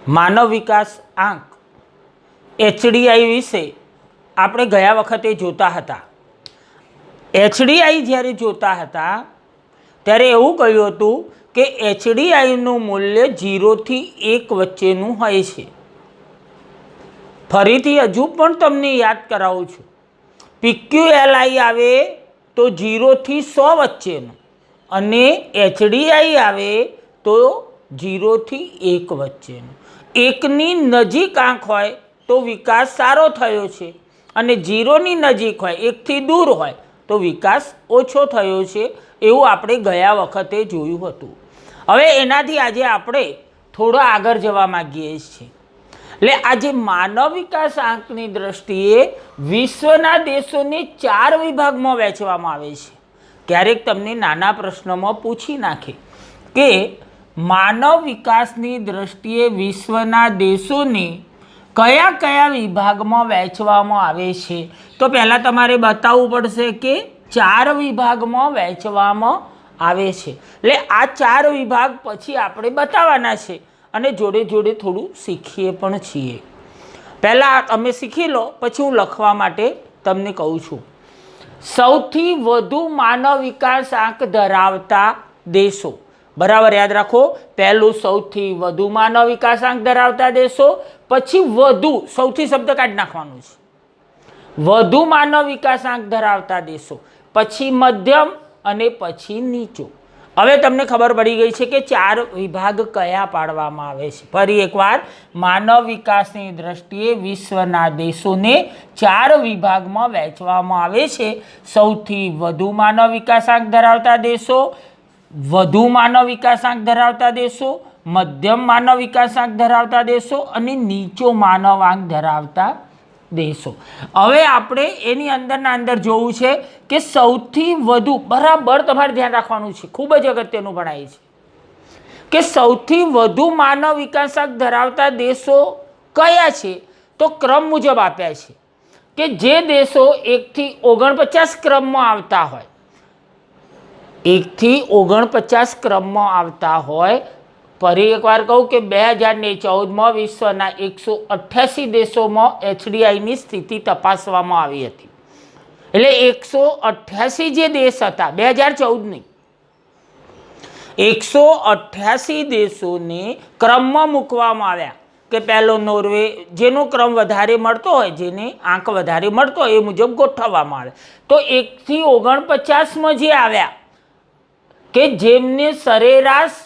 માનવ વિકાસ આંક HDI વિશે આપણે ગયા વખતે જોતા હતા। HDI જ્યારે જોતા હતા ત્યારે એવું કહ્યું હતું કે HDIનું મૂલ્ય 0 થી 1 વચ્ચેનું હોય છે। ફરીથી હજુ પણ તમને યાદ કરાવું છું, PQLI આવે તો 0 થી 100 વચ્ચેનું અને HDI આવે તો 0 થી 1 વચ્ચેનું। એકની નજીક આંક હોય તો વિકાસ સારો થયો છે અને 0ની નજીક હોય, 1 થી દૂર હોય તો વિકાસ ઓછો થયો છે, એવું આપણે ગયા વખતે જોયું હતું। હવે એનાથી આજે આપણે થોડો આગળ જવા માંગીએ છીએ। એટલે આજે માનવ વિકાસ આંકની દ્રષ્ટિએ વિશ્વના દેશોને 4 વિભાગમાં વહેંચવામાં આવે છે। ક્યારેક તમને નાના પ્રશ્નમાં પૂછી નાખે કે માનવ વિકાસની દ્રષ્ટિએ વિશ્વના દેશોને કયા કયા વિભાગમાં વહેંચવામાં આવે છે, તો પહેલાં તમારે બતાવવું પડશે કે 4 વિભાગમાં વહેંચવામાં આવે છે। એટલે આ 4 વિભાગ પછી આપણે બતાવવાના છે અને જોડે જોડે થોડું શીખીએ પણ છીએ। પહેલાં તમે શીખી લો, પછી હું લખવા માટે તમને કહું છું। સૌથી વધુ માનવ વિકાસ આંક ધરાવતા દેશો, બરાબર યાદ રાખો, પહેલું સૌથી વધુ માનવ વિકાસ આંક ધરાવતા દેશો, પછી વધુ, સૌથી શબ્દ કાઢી નાખવાનું છે, વધુ માનવ વિકાસ આંક ધરાવતા દેશો, પછી મધ્યમ અને પછી નીચો। હવે તમને ખબર પડી ગઈ છે કે 4 વિભાગ કયા પાડવામાં આવે છે। ફરી એકવાર, માનવ વિકાસની દ્રષ્ટિએ વિશ્વના દેશોને 4 વિભાગમાં વહેંચવામાં આવે છે। સૌથી વધુ માનવ વિકાસ આંક ધરાવતા દેશો, વધુ માનવ વિકાસ આંક ધરાવતા દેશો, મધ્યમ માનવ વિકાસ આંક ધરાવતા દેશો અને નીચો માનવ આંક ધરાવતા દેશો। હવે આપણે એની અંદરના અંદર જોવું છે કે સૌથી વધુ, બરાબર તમારે ધ્યાન રાખવાનું છે, ખૂબ જ અગત્યનું ભણાય છે કે સૌથી વધુ માનવ વિકાસ આંક ધરાવતા દેશો કયા છે, તો ક્રમ મુજબ આપ્યા છે કે જે દેશો 1 થી 49 ક્રમમાં આવતા હોય, 1 થી 49 ક્રમમાં આવતા હોય। ફરી એકવાર કહું કે 2014માં વિશ્વના 188 દેશોમાં HDIની સ્થિતિ તપાસવામાં આવી હતી। એટલે 188 જે દેશ હતા, 2014 નહીં, 188 દેશોને ક્રમમાં મૂકવામાં આવ્યા કે પહેલો નોર્વે, જેનો ક્રમ વધારે મળતો હોય, જેને આંક વધારે મળતો હોય એ મુજબ ગોઠવવામાં આવે। તો 1 થી 49માં જે આવ્યા કે જેમને સરેરાશ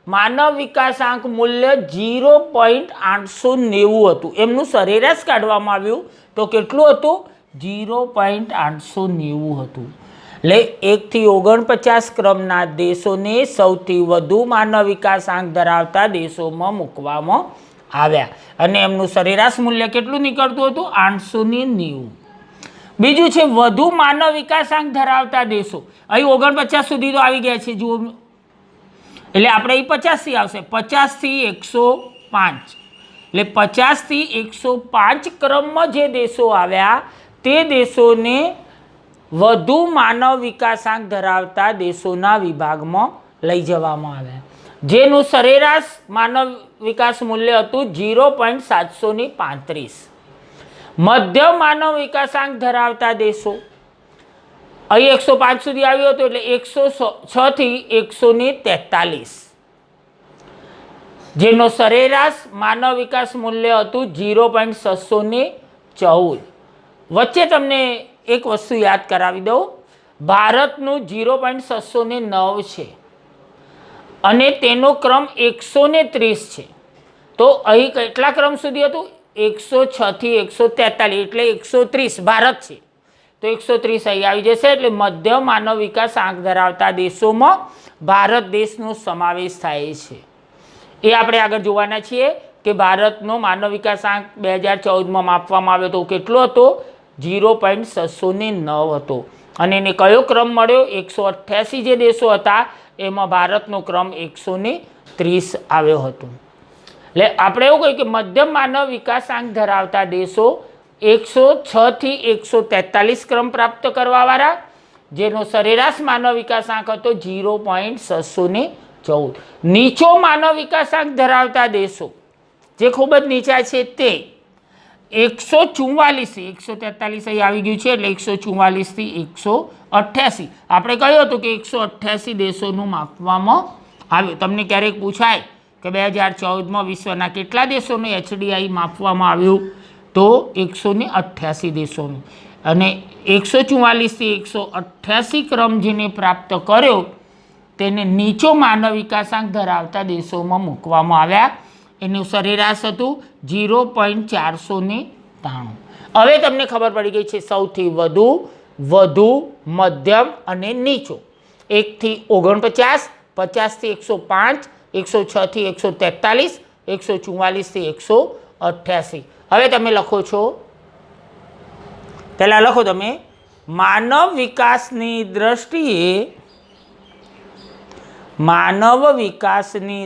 માનવ વિકાસ આંક મૂલ્ય 0.890 હતું, એમનું સરેરાશ કાઢવામાં આવ્યું તો કેટલું હતું, 0.890 હતું। એટલે 1 થી 49 ક્રમના દેશોને સૌથી વધુ માનવ વિકાસ આંક ધરાવતા દેશોમાં મૂકવામાં આવ્યા અને એમનું સરેરાશ મૂલ્ય કેટલું નીકળતું હતું, 890। બીજું છે વધુ માનવ વિકાસ આંક ધરાવતા દેશો। અહીં 49 સુધી તો આવી ગયા છે, જુઓ, એટલે આપણે અહીં 50 થી આવશે, 50 થી 105, એટલે 50 થી 105 ક્રમમાં જે દેશો આવ્યા તે દેશોને વધુ માનવ વિકાસ આંક ધરાવતા દેશોના વિભાગમાં લઈ જવામાં આવ્યા, જેનું સરેરાશ માનવ વિકાસ મૂલ્ય હતું 0.735। મધ્યમ માનવ વિકાસ આંક ધરાવતા દેશો, અહીં 105 સુધી આવ્યો હતો, એટલે 106 થી 143, જેનો સરેરાશ માનવ વિકાસ મૂલ્ય હતું 0.614। વચ્ચે તમને એક વસ્તુ યાદ કરાવી દઉં, ભારતનું 0.609 છે અને તેનો ક્રમ 130 છે, તો અહીં કેટલા ક્રમ સુધી હતું, 106 થી 143, એટલે 130 ભારત છે, તો 130 અહીં આવી જશે। એટલે મધ્યમ માનવ વિકાસ આંક ધરાવતા દેશોમાં ભારત દેશનો સમાવેશ થાય છે। એ આપણે આગળ જોવાના છીએ કે ભારતનો માનવ વિકાસ આંક 2014માં માપવામાં આવ્યો તો કેટલો હતો, 0.609 હતો અને એને કયો ક્રમ મળ્યો, 188 જે દેશો હતા એમાં ભારતનો ક્રમ 130 આવ્યો હતો। એટલે આપણે એવું કહ્યું કે મધ્યમ માનવ વિકાસ આંક ધરાવતા દેશો 106 થી 143 ક્રમ પ્રાપ્ત કરવાવાળા, જેનો સરેરાશ માનવ વિકાસ આંક હતો 0.614। નીચો માનવ વિકાસ આંક ધરાવતા દેશો જે ખૂબ જ નીચા છે તે 144 143 અહીં આવી ગયું છે એટલે 144 થી 188. આપણે કહ્યું હતું કે 188 દેશોનું માપવામાં આવ્યું. તમને ક્યારેક પૂછાય કે 2014માં વિશ્વના કેટલા દેશોનું HDI માપવામાં આવ્યું, તો 188 દેશોનું. અને 144 થી 188 ક્રમ જેને પ્રાપ્ત કર્યો તેને નીચો માનવ વિકાસાંક ધરાવતા દેશોમાં મૂકવામાં આવ્યા. એનું સરેરાશ હતું 0.493. હવે તમને ખબર પડી ગઈ છે સૌથી વધુ, વધુ, મધ્યમ અને નીચો. 1 થી 49, 50 થી 105, 106 થી 143, 144 થી 188. હવે તમે લખો છો, પહેલાં લખો તમે, માનવ વિકાસની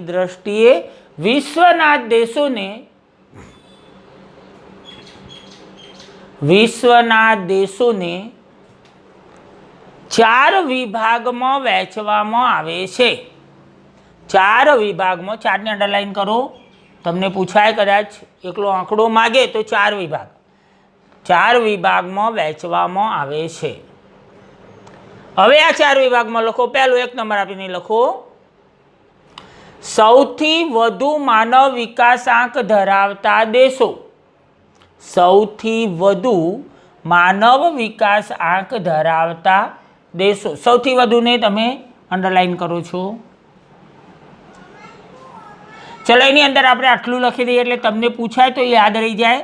દ્રષ્ટિએ વિશ્વના દેશોને 4 વિભાગમાં વહેંચવામાં આવે છે. 4 વિભાગમાં, 4ને અંડરલાઈન કરો. તમને પૂછાય કદાચ એકલો આંકડો માગે તો 4 વિભાગ, 4 વિભાગમાં વહેંચવામાં આવે છે. હવે આ 4 વિભાગમાં લખો. પહેલો 1 નંબર આપીને લખો, સૌથી વધુ માનવ વિકાસાંક ધરાવતા દેશો. સૌથી વધુ માનવ વિકાસ આંક ધરાવતા દેશો. સૌથી વધુને તમે અંડરલાઈન કરો છો. ચલો એની અંદર આપણે આટલું લખી દઈએ એટલે તમને પૂછાય તો યાદ રહી જાય.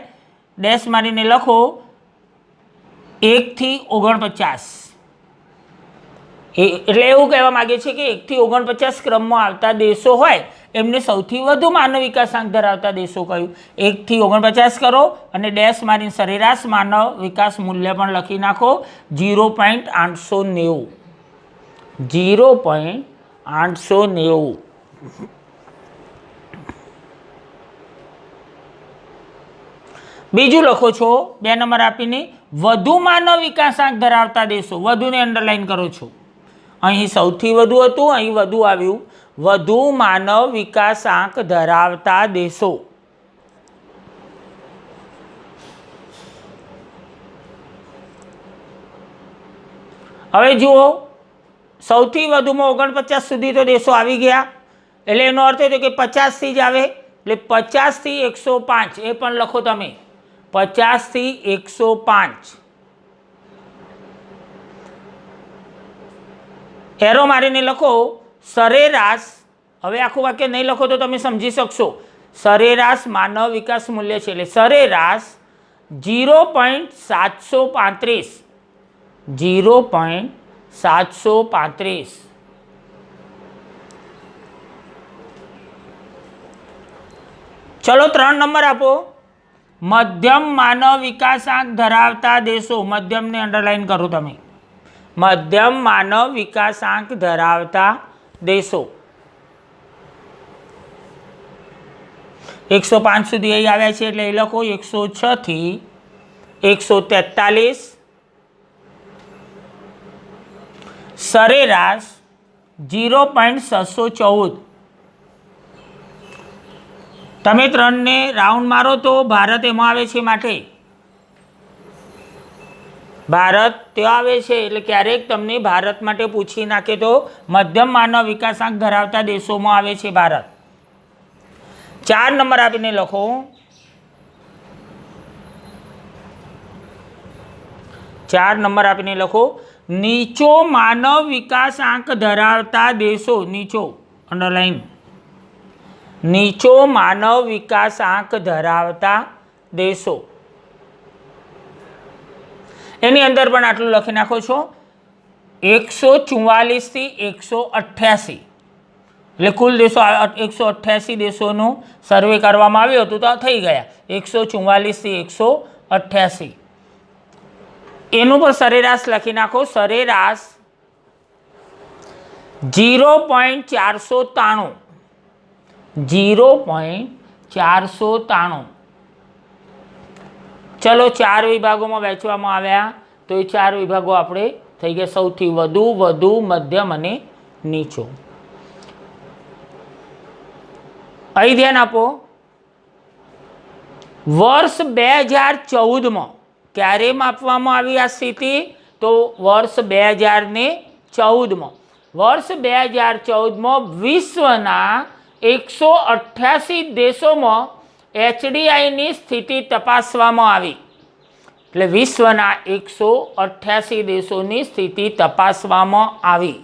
ડેશ મારીને લખો 1 થી 49. એટલે એવું કહેવા માગે છે કે 1 થી 49 ક્રમમાં આવતા દેશો હોય એમને સૌથી વધુ માનવ વિકાસાંક ધરાવતા દેશો કહ્યું. 1 થી 49 કરો અને ડેશ મારીને સરેરાશ માનવ વિકાસ મૂલ્ય પણ લખી નાખો 0.890. 0.890. બીજું લખો છો 2 નંબર આપીને, વધુ માનવ વિકાસાંક ધરાવતા દેશો. વધુને અંડરલાઈન કરો છો. અહીં સૌથી વધુ હતું, અહીં વધુ આવ્યું. વધુ માનવ વિકાસાંક ધરાવતા દેશો. હવે જુઓ, સૌથી વધુમાં 49 સુધી તો દેશો આવી ગયા. એટલે એનો અર્થ એ કે 50 થી જ આવે. એટલે 50 થી 105 એ પણ લખો તમે. 50 થી 105. એરો મારીને લખો સરેરાશ. હવે આખું વાક્ય નહીં લખો તો તમે સમજી શકશો. સરેરાશ માનવ વિકાસ મૂલ્ય છે એટલે સરેરાશ 0.735. 0.735. ચલો 3 નંબર આપો. મધ્યમ માનવ વિકાસાંક ધરાવતા દેશો. મધ્યમને અંડરલાઈન કરો તમે. મધ્યમ માનવ વિકાસાંક ધરાવતા દેશો. 105 સુધી અહીં આવ્યા છે એટલે એ લખો 106 થી 143. સરેરાશ 0.614. તમે 3ને રાઉન્ડ મારો તો ભારત એમાં આવે છે, માટે ભારત ત્યાં આવે છે. એટલે ક્યારેક તમને ભારત માટે પૂછી નાખે તો મધ્યમ માનવ વિકાસાંક ધરાવતા દેશોમાં આવે છે ભારત. 4 નંબર આપીને લખો. 4 નંબર આપીને લખો, નીચો માનવ વિકાસાંક ધરાવતા દેશો. નીચો અંડરલાઈન. નીચો માનવ વિકાસાંક ધરાવતા દેશો. એની અંદર પણ આટલું લખી નાખો છો 144 થી 188. એટલે કુલ દેશો 188 દેશોનું સર્વે કરવામાં આવ્યું હતું તો થઈ ગયા 144 થી 188. એનું પણ સરેરાશ લખી નાખો. સરેરાશ 0.493. 0.493. ચલો 4 વિભાગોમાં વહેંચવામાં આવ્યા તો એ 4 વિભાગો આપણે થઈ ગયા. સૌથી વધુ, વધુ, મધ્યમ અને નીચો. અહીં ધ્યાન આપો. વર્ષ 2014 ક્યારે માપવામાં આવી આ સ્થિતિ? તો વર્ષ 2014 વર્ષ 2014 વિશ્વના 188 દેશોમાં HDIની સ્થિતિ તપાસવામાં આવી. એટલે વિશ્વના 188 દેશોની સ્થિતિ તપાસવામાં આવી.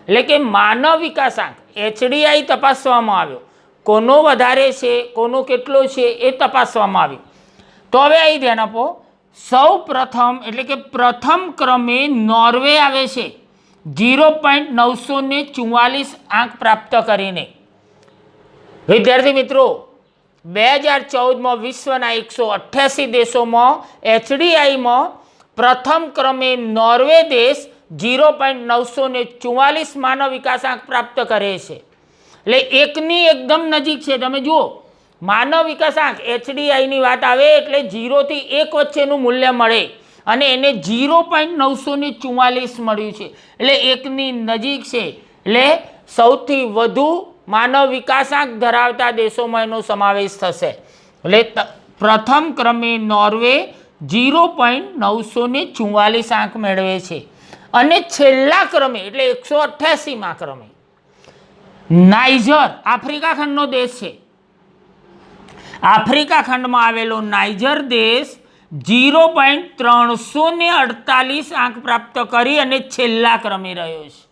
એટલે કે માનવ વિકાસાંક HDI તપાસવામાં આવ્યો. કોનો વધારે છે, કોનો કેટલો છે એ તપાસવામાં આવ્યું. તો હવે અહીં ધ્યાન આપો. સૌ પ્રથમ એટલે કે પ્રથમ ક્રમે નોર્વે આવે છે 0.944 આંક પ્રાપ્ત કરીને. વિદ્યાર્થી મિત્રો, 2014માં વિશ્વના 188 દેશોમાં HDIમાં પ્રથમ ક્રમે નોર્વે દેશ 0.944 માનવ વિકાસાંક પ્રાપ્ત કરે છે. એટલે એકની એકદમ નજીક છે. તમે જુઓ, માનવ વિકાસાંક HDIની વાત આવે એટલે 0 થી 1 વચ્ચેનું મૂલ્ય મળે અને એને 0.944 મળ્યું છે. એટલે એકની નજીક છે. એટલે સૌથી વધુ માનવ વિકાસાંક ધરાવતા દેશોમાં એનો સમાવેશ થશે. એટલે પ્રથમ ક્રમે નોર્વે 0.944 આંક મેળવે છે અને છેલ્લા ક્રમે એટલે 188માં ક્રમે નાઇજર, આફ્રિકા ખંડનો દેશ છે. આફ્રિકા ખંડમાં આવેલો નાઇજર દેશ 0.348 આંક પ્રાપ્ત કરી અને છેલ્લા ક્રમે રહ્યો છે.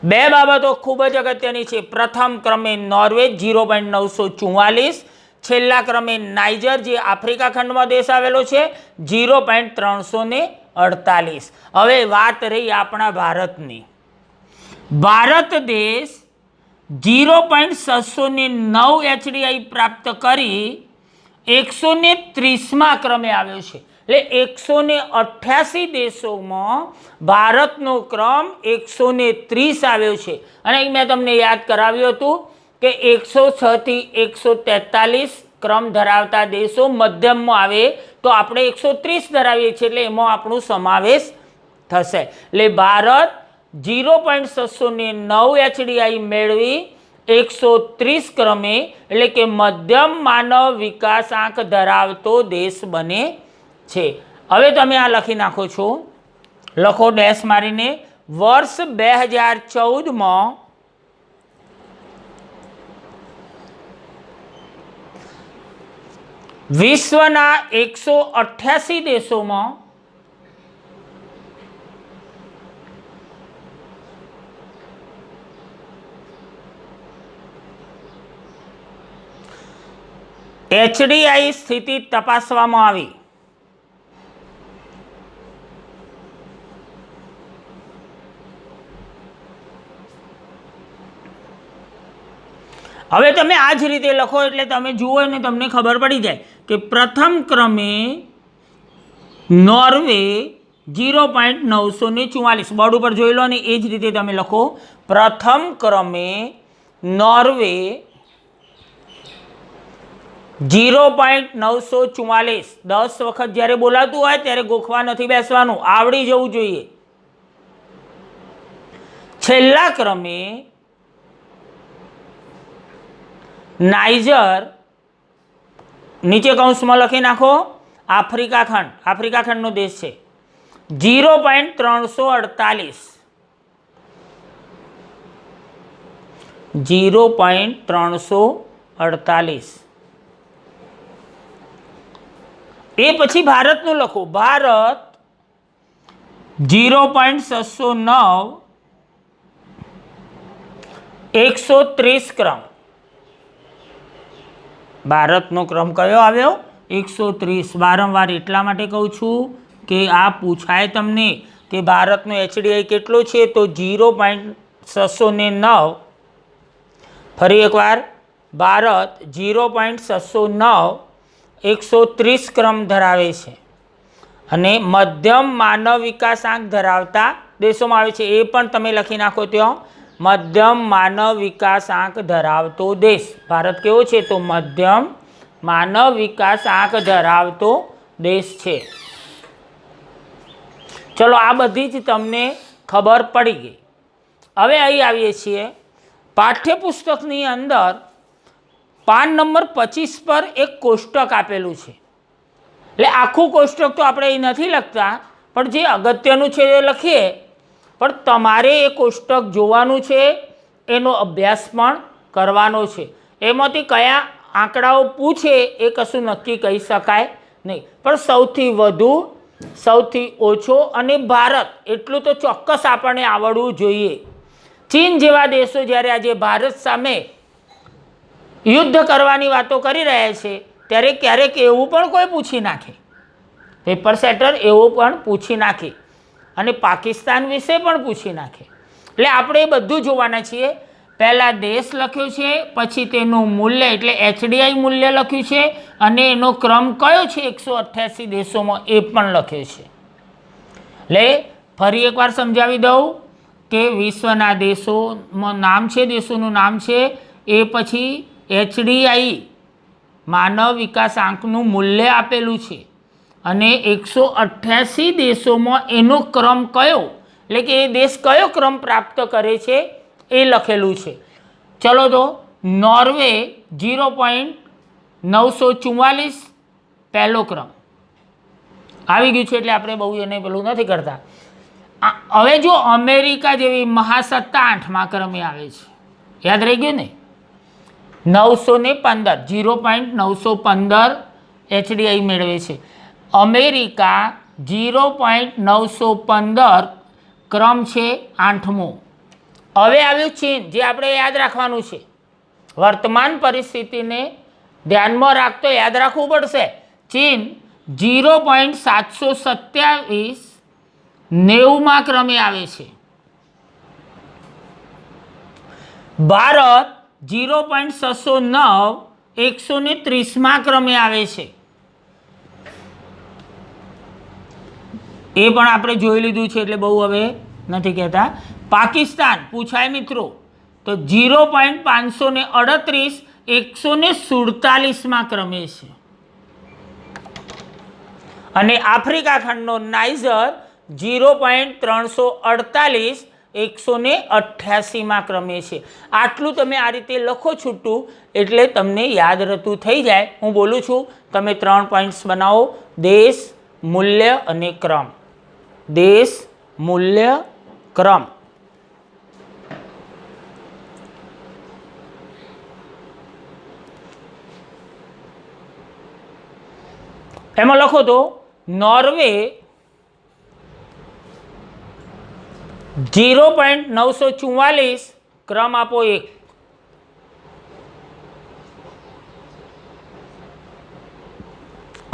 બે બાબતો ખૂબ જ અગત્યની છે. પ્રથમ ક્રમે નોર્વે 0.944, છેલ્લા ક્રમે નાઇજર જે આફ્રિકા ખંડમાં દેશ આવેલો છે 0.348. હવે વાત રહી આપણા ભારતની. ભારત દેશ 0.609 HDI પ્રાપ્ત કરી 130માં ક્રમે આવ્યો છે. એટલે 188 દેશોમાં ભારતનો ક્રમ 130 આવ્યો છે. અને મેં તમને યાદ કરાવ્યું હતું કે 106 થી 143 ક્રમ ધરાવતા દેશો મધ્યમમાં આવે તો આપણે 130 ધરાવીએ છીએ. એટલે એમાં આપણો સમાવેશ થશે. એટલે ભારત 0.609 HDI મેળવી 130 ક્રમે એટલે કે મધ્યમ માનવ વિકાસાંક ધરાવતો દેશ બને છે. હવે તમે આ લખી નાખો છો, લખો ડેશ મારીને. વર્ષ 2014માં વિશ્વના 188 દેશોમાં HDI સ્થિતિ તપાસવામાં આવી. હવે તમે આ જ રીતે લખો એટલે તમે જુઓ ને તમને ખબર પડી જાય કે પ્રથમ ક્રમે નોર્વે 0.944. બોર્ડ ઉપર જોઈ લો ને એ જ રીતે તમે લખો. પ્રથમ ક્રમે નોર્વે 0.944. 10 વખત જ્યારે બોલાતું હોય ત્યારે ગોખવા નથી બેસવાનું, આવડી જવું જોઈએ. છેલ્લા ક્રમે નાઇજર, નીચે કૌંસમાં લખી નાખો આફ્રિકા ખંડનો દેશ છે 0.348. 0.348. એ પછી ભારતનું લખો. ભારત 0.609 130 ક્રમ. ભારતનો ક્રમ કયો આવ્યો? 130. વારંવાર એટલા માટે કહું છું કે આ પૂછાય તમને કે ભારતનો HDI કેટલો છે તો 0.609. ફરી એકવાર, ભારત 0.609 130 ક્રમ ધરાવે છે અને મધ્યમ માનવ વિકાસાંક ધરાવતા દેશોમાં આવે છે. એ પણ તમે લખી નાખો ત્યાં, મધ્યમ માનવ વિકાસાંક ધરાવતો દેશ. ભારત કેવો છે તો મધ્યમ માનવ વિકાસાંક ધરાવતો દેશ છે. ચલો, આ બધી જ તમને ખબર પડી ગઈ. હવે અહીં આવીએ છીએ પાઠ્યપુસ્તકની અંદર પાન નંબર 25 પર એક કોષ્ટક આપેલું છે, એટલે આખું કોષ્ટક તો આપણે એ નથી લખતા, પણ જે અગત્યનું છે એ લખીએ, પણ તમારે એ કોષ્ટક જોવાનું છે, એનો અભ્યાસ પણ કરવાનો છે. એમાંથી કયા આંકડાઓ પૂછે એ કશું નક્કી કહી શકાય નહીં, પણ સૌથી વધુ, સૌથી ઓછો અને ભારત એટલું તો ચોક્કસ આપણને આવડવું જોઈએ. ચીન જેવા દેશો જ્યારે આજે ભારત સામે યુદ્ધ કરવાની વાતો કરી રહ્યા છે, ત્યારે ક્યારેક એવું પણ કોઈ પૂછી નાખે, પેપર સેટર એવું પણ પૂછી નાખે, અને પાકિસ્તાન વિશે પણ પૂછી નાખે. એટલે આપણે એ બધું જોવાના છીએ. પહેલાં દેશ લખ્યો છે, પછી તેનું મૂલ્ય એટલે HDI મૂલ્ય લખ્યું છે, અને એનો ક્રમ કયો છે 188 દેશોમાં એ પણ લખ્યો છે. એટલે ફરી એકવાર સમજાવી દઉં કે વિશ્વના દેશોમાં નામ છે, દેશોનું નામ છે, એ પછી HDI માનવ વિકાસ આંકનું મૂલ્ય આપેલું છે, અને 188 દેશોમાં એનો ક્રમ કયો, એટલે કે એ દેશ કયો ક્રમ પ્રાપ્ત કરે છે એ લખેલું છે. ચલો તો નોર્વે 0.944 પહેલો ક્રમ આવી ગયું છે, એટલે આપણે બહુ એને પેલું નથી કરતા. હવે જો અમેરિકા જેવી મહાસત્તા 8મા ક્રમે આવે છે, યાદ રહી ગયું ને, 915 0.915 HDI મેળવે છે. અમેરિકા 0.915 ક્રમ છે 8મો. હવે આવ્યું ચીન, જે આપણે યાદ રાખવાનું છે, વર્તમાન પરિસ્થિતિને ધ્યાનમાં રાખતો યાદ રાખવું પડશે. ચીન 0.727 90મા ક્રમે આવે છે. ભારત 0.609 130મા ક્રમે આવે છે. એ પણ આપણે જોઈ લીધું છે, એટલે બહુ હવે નથી કહેતા. પાકિસ્તાન પૂછાય મિત્રો, તો 0.538 147મા ક્રમે છે. અને આફ્રિકા ખંડનો નાઇજર 0.348 188મા ક્રમે છે. આટલું તમે આ રીતે લખો છૂટું, એટલે તમને યાદ રહેતું થઈ જાય. હું બોલું છું, તમે 3 પોઈન્ટ્સ બનાવો: દેશ, મૂલ્ય અને ક્રમ. દેશ, મૂલ્ય, ક્રમ. એમાં લખો તો નોર્વે 0.944 ક્રમ આપો 1.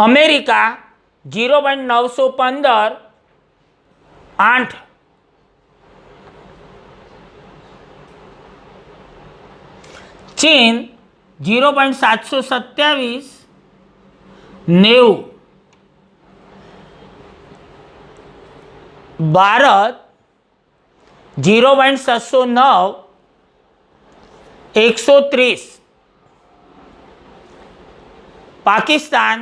અમેરિકા 0.915 8. ચીન 0.727 90. ભારત 0.609 130. પાકિસ્તાન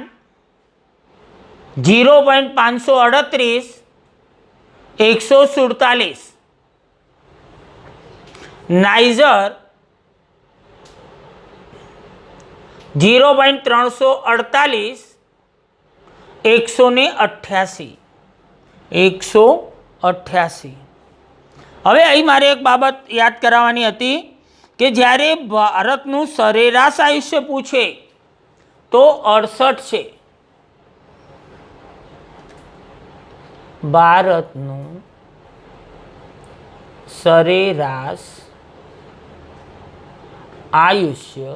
0.538 147. નાઇજર 0.348 188. 188. હવે અહીં મારે એક બાબત યાદ કરાવવાની હતી કે જ્યારે ભારતનું સરેરાશ આયુષ્ય પૂછે તો 68 છે. ભારતનું સરેરાશ આયુષ્ય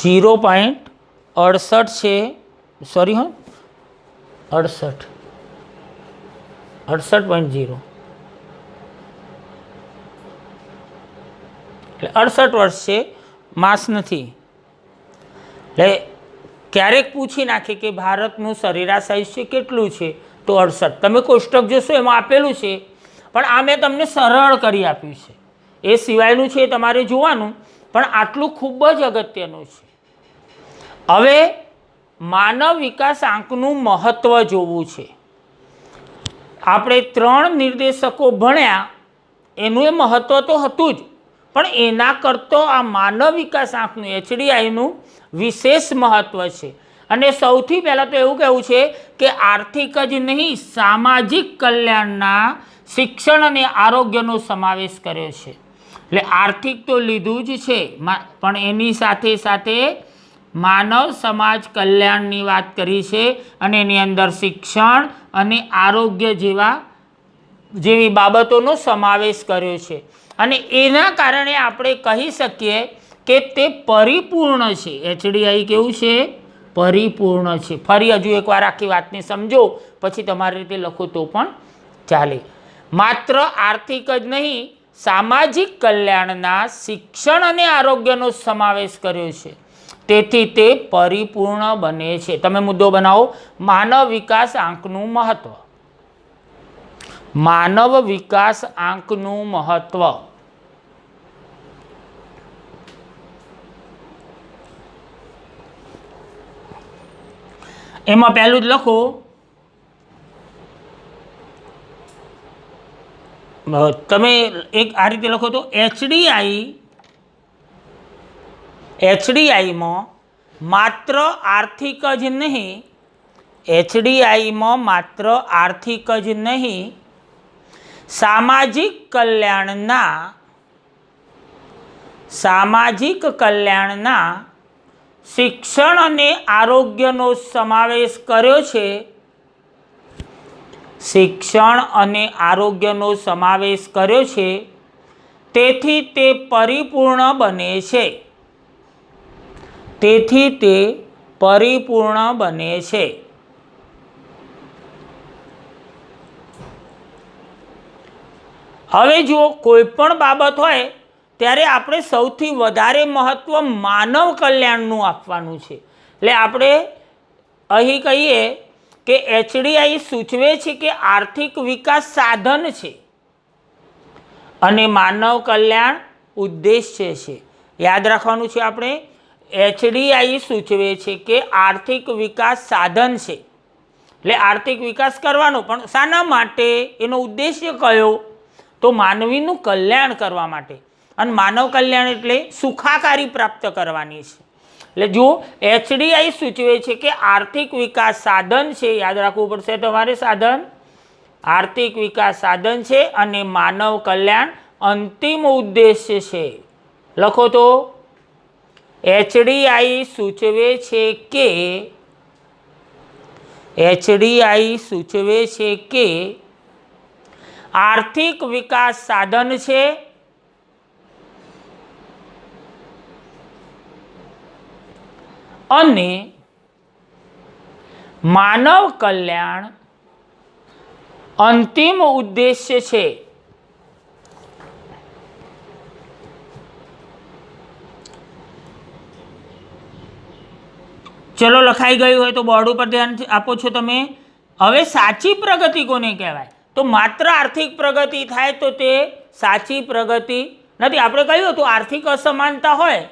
0.68 છે. સોરી, હા, 68.0. એટલે 68 વર્ષ છે, માસ નથી. એટલે ક્યારેક પૂછી નાખે કે ભારતનું સરેરાશ આયુષ્ય કેટલું છે, તો 68. તમે કોષ્ટક જોશો એમાં આપેલું છે, પણ આ મેં તમને સરળ કરી આપ્યું છે. એ સિવાયનું છે એ તમારે જોવાનું, પણ આટલું ખૂબ જ અગત્યનું છે. હવે માનવ વિકાસ આંકનું મહત્ત્વ જોવું છે. આપણે 3 નિર્દેશકો ભણ્યા, એનું એ મહત્ત્વ તો હતું જ, પણ એના કરતો આ માનવ વિકાસ આંકનું HDIનું વિશેષ મહત્ત્વ છે. અને સૌથી પહેલાં તો એવું કહેવું છે કે આર્થિક જ નહીં, સામાજિક કલ્યાણના શિક્ષણ અને આરોગ્યનો સમાવેશ કર્યો છે. એટલે આર્થિક તો લીધું જ છે, પણ એની સાથે સાથે માનવ સમાજ કલ્યાણની વાત કરી છે, અને એની અંદર શિક્ષણ અને આરોગ્ય જેવી બાબતોનો સમાવેશ કર્યો છે. અને એના કારણે આપણે કહી શકીએ કે તે પરિપૂર્ણ છે. HDI કેવું છે? પરિપૂર્ણ છે. ફરી હજુ એકવાર આખી વાતને સમજો, પછી તમારી રીતે લખો તો પણ ચાલે. માત્ર આર્થિક જ નહીં, સામાજિક કલ્યાણના શિક્ષણ અને આરોગ્યનો સમાવેશ કર્યો છે, તેથી તે પરિપૂર્ણ બને છે. તમે મુદ્દો બનાવો, માનવ વિકાસ આંકનું મહત્વ. માનવ વિકાસ આંકનું મહત્વ. એમાં પહેલું જ લખો, તમે એક આ રીતે લખો તો HDIમાં માત્ર આર્થિક જ નહીં, HDIમાં માત્ર આર્થિક જ નહીં, સામાજિક કલ્યાણના શિક્ષણ અને આરોગ્યનો સમાવેશ કર્યો છે. શિક્ષણ અને આરોગ્યનો સમાવેશ કર્યો છે, તેથી તે પરિપૂર્ણ બને છે. તેથી તે પરિપૂર્ણ બને છે. હવે જો કોઈ પણ બાબત હોય ત્યારે આપણે સૌથી વધારે મહત્ત્વ માનવ કલ્યાણનું આપવાનું છે. એટલે આપણે અહીં કહીએ કે HDI સૂચવે છે કે આર્થિક વિકાસ સાધન છે અને માનવ કલ્યાણ ઉદ્દેશ્ય છે. યાદ રાખવાનું છે આપણે, HDI સૂચવે છે કે આર્થિક વિકાસ સાધન છે, એટલે આર્થિક વિકાસ કરવાનો, પણ શાના માટે? એનો ઉદ્દેશ્ય કયો? તો માનવીનું કલ્યાણ કરવા માટે. અને માનવ કલ્યાણ એટલે સુખાકારી પ્રાપ્ત કરવાની છે. એટલે જો HDI સૂચવે છે કે આર્થિક વિકાસ સાધન છે, યાદ રાખવું પડશે તમારે સાધન, આર્થિક વિકાસ સાધન છે અને માનવ કલ્યાણ અંતિમ ઉદ્દેશ્ય છે. લખો તો, HDI સૂચવે છે કે આર્થિક વિકાસ સાધન છે અને માનવ કલ્યાણ અંતિમ ઉદ્દેશ્ય છે. ચલો, લખાઈ ગયું હોય તો બોર્ડ ઉપર ધ્યાન આપો છો તમે. હવે સાચી પ્રગતિ કોને કહેવાય? તો માત્ર આર્થિક પ્રગતિ થાય તો તે સાચી પ્રગતિ નથી. આપણે કહ્યું હતું આર્થિક અસમાનતા હોય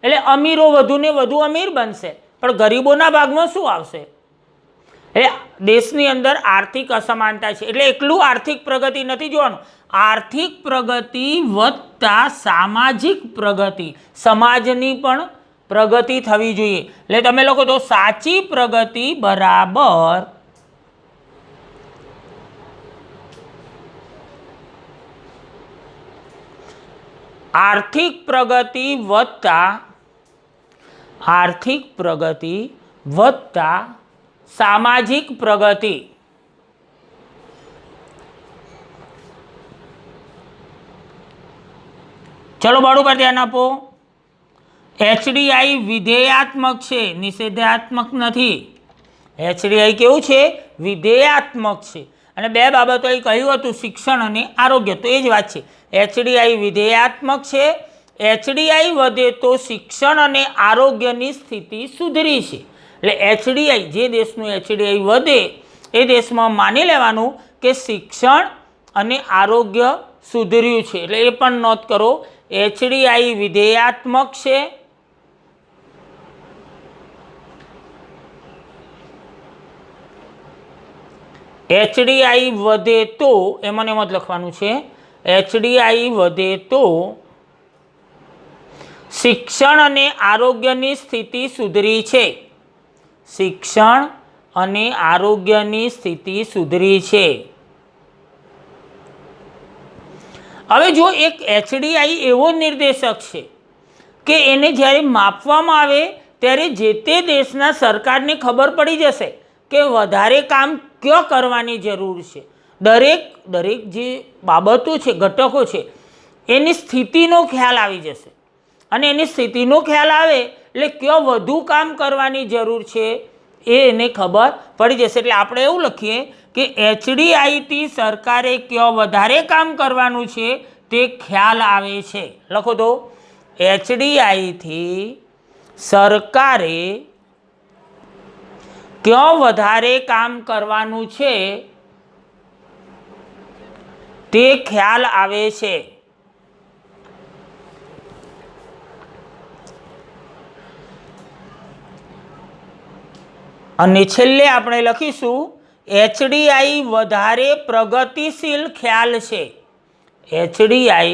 એટલે અમીરો વધુને વધુ અમીર બનશે, પણ ગરીબોના ભાગમાં શું આવશે? એટલે દેશની અંદર આર્થિક અસમાનતા છે, એટલે એકલું આર્થિક પ્રગતિ નથી જોવાનું. આર્થિક પ્રગતિ વત્તા સામાજિક પ્રગતિ, સમાજની પણ પ્રગતિ થવી જોઈએ. એટલે તમે લખો તો સાચી પ્રગતિ બરાબર આર્થિક પ્રગતિ વત્તા સામાજિક પ્રગતિ. ચલો બોર્ડ ઉપર ધ્યાન આપો. HDI વિધેયાત્મક છે, નિષેધાત્મક નથી. HDI કેવું છે? વિધેયાત્મક છે. અને બે બાબતો એ કહ્યું હતું, શિક્ષણ અને આરોગ્ય, તો એ જ વાત છે. HDI વિધેયાત્મક છે. HDI વધે તો શિક્ષણ અને આરોગ્યની સ્થિતિ સુધરી છે. એટલે HDI, જે દેશનું HDI વધે એ દેશમાં માની લેવાનું કે શિક્ષણ અને આરોગ્ય સુધર્યું છે. એટલે એ પણ નોંધ કરો, HDI વિધેયાત્મક છે. HDI વધે તો એમાં જ લખવાનું છે, HDI વધે તો શિક્ષણ અને આરોગ્યની સ્થિતિ સુધરી છે. શિક્ષણ અને આરોગ્યની સ્થિતિ સુધરી છે. હવે જો એક HDI એવો નિર્દેશક છે કે એને જ્યારે માપવામાં આવે ત્યારે જે તે દેશના સરકારને ખબર પડી જશે કે વધારે કામ ક્યાં કરવાની જરૂર છે. દરેક જે બાબતો છે, ઘટકો છે, એની સ્થિતિનો ખ્યાલ આવી જશે અને એની સ્થિતિનો ખ્યાલ આવે એટલે ક્યાં વધુ કામ કરવાની જરૂર છે એ એને ખબર પડી જશે. એટલે આપણે એવું લખીએ કે HDIથી સરકારે ક્યાં વધારે કામ કરવાનું છે તે ખ્યાલ આવે છે. લખો તો HDIથી સરકારે ક્યાં વધારે કામ કરવાનું છે તે ખ્યાલ આવે છે. અને છેલ્લે આપણે લખીશું HDI વધારે પ્રગતિશીલ ખ્યાલ છે. HDI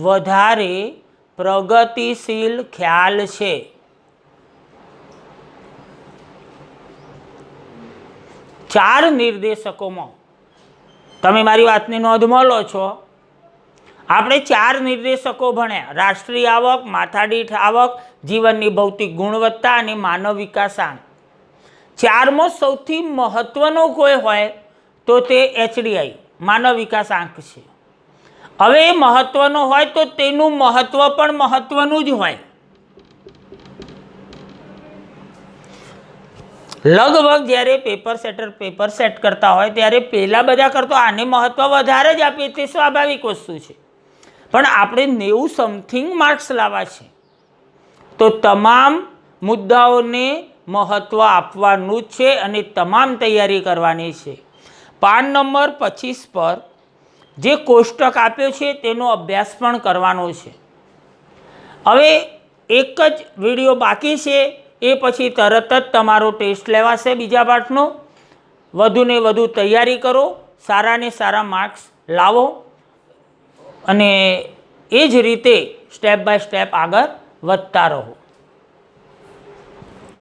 વધારે પ્રગતિશીલ ખ્યાલ છે. ચાર નિર્દેશકોમાં તમે મારી વાતની નોંધમાં લો છો. આપણે ચાર નિર્દેશકો ભણ્યા: રાષ્ટ્રીય આવક, માથાદીઠ આવક, જીવનની ભૌતિક ગુણવત્તા અને માનવ વિકાસાંક. ચારમાં સૌથી મહત્વનો કોઈ હોય તો તે HDI માનવ વિકાસાંક છે. હવે એ મહત્વનો હોય તો તેનું મહત્વ પણ મહત્વનું જ હોય. લગભગ જ્યારે પેપર સેટ કરતા હોય ત્યારે પહેલાં બધા કરતો આને મહત્વ વધારે જ આપીએ, તે સ્વાભાવિક વસ્તુ છે. પણ આપણે 90 સમથિંગ માર્ક્સ લાવવા છે તો તમામ મુદ્દાઓને મહત્વ આપવાનું જ છે અને તમામ તૈયારી કરવાની છે. પાન નંબર 25 પર જે કોષ્ટક આપ્યો છે તેનો અભ્યાસ પણ કરવાનો છે. હવે એક જ વિડીયો બાકી છે, એ પછી તરત જ તમારો ટેસ્ટ લેવાશે બીજા પાઠનો. વધુને વધુ તૈયારી કરો, સારાને સારા માર્ક્સ લાવો અને એ જ રીતે સ્ટેપ બાય સ્ટેપ આગળ વધતા રહો.